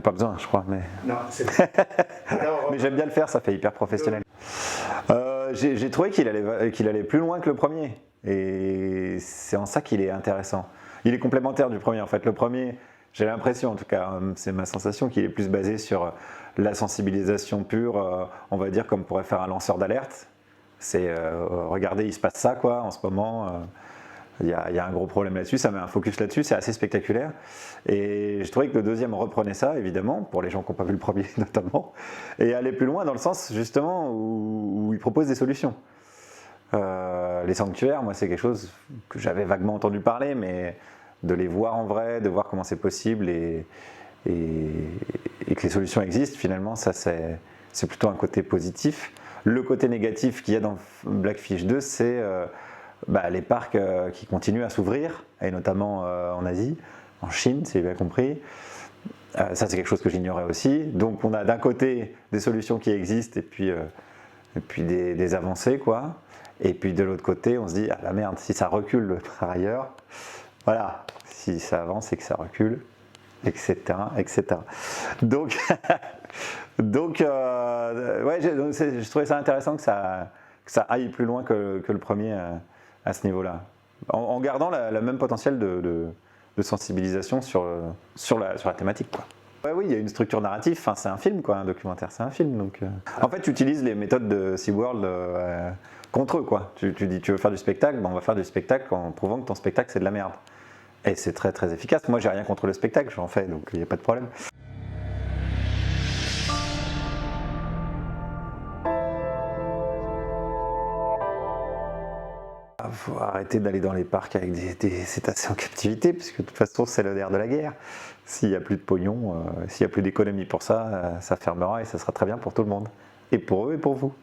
Pas besoin, je crois, mais, Non, c'est mais j'aime bien le faire, ça fait hyper professionnel. J'ai trouvé qu'il allait plus loin que le premier, et c'est en ça qu'il est intéressant. Il est complémentaire du premier en fait. Le premier, j'ai l'impression, en tout cas, c'est ma sensation, qu'il est plus basé sur la sensibilisation pure, on va dire comme pourrait faire un lanceur d'alerte. C'est regardez, il se passe ça quoi en ce moment. Il y a un gros problème là-dessus, ça met un focus là-dessus, c'est assez spectaculaire. Et je trouvais que le deuxième reprenait ça, évidemment, pour les gens qui n'ont pas vu le premier notamment, et allait plus loin dans le sens justement où il propose des solutions. Les sanctuaires, moi c'est quelque chose que j'avais vaguement entendu parler, mais de les voir en vrai, de voir comment c'est possible et que les solutions existent, finalement, ça c'est plutôt un côté positif. Le côté négatif qu'il y a dans Blackfish 2, c'est les parcs qui continuent à s'ouvrir, et notamment en Asie, en Chine, si j'ai bien compris. Ça, c'est quelque chose que j'ignorais aussi. Donc, on a d'un côté des solutions qui existent et puis des avancées, quoi. Et puis de l'autre côté, on se dit, ah la merde, si ça recule par ailleurs, voilà, si ça avance et que ça recule, etc. etc. Donc, ouais, je trouvais ça intéressant que ça aille plus loin que le premier à ce niveau-là, en gardant la même potentiel de sensibilisation sur la thématique, quoi. Ouais, oui, il y a une structure narrative, enfin, c'est un film, quoi, un documentaire, c'est un film. Donc, en fait, tu utilises les méthodes de SeaWorld contre eux, quoi. Tu dis, tu veux faire du spectacle, on va faire du spectacle en prouvant que ton spectacle c'est de la merde. Et c'est très très efficace. Moi, j'ai rien contre le spectacle, j'en fais, donc il n'y a pas de problème. Faut arrêter d'aller dans les parcs avec des cétacés en captivité, puisque de toute façon c'est le nerf de la guerre. S'il n'y a plus de pognon, s'il n'y a plus d'économie pour ça, ça fermera et ça sera très bien pour tout le monde. Et pour eux et pour vous.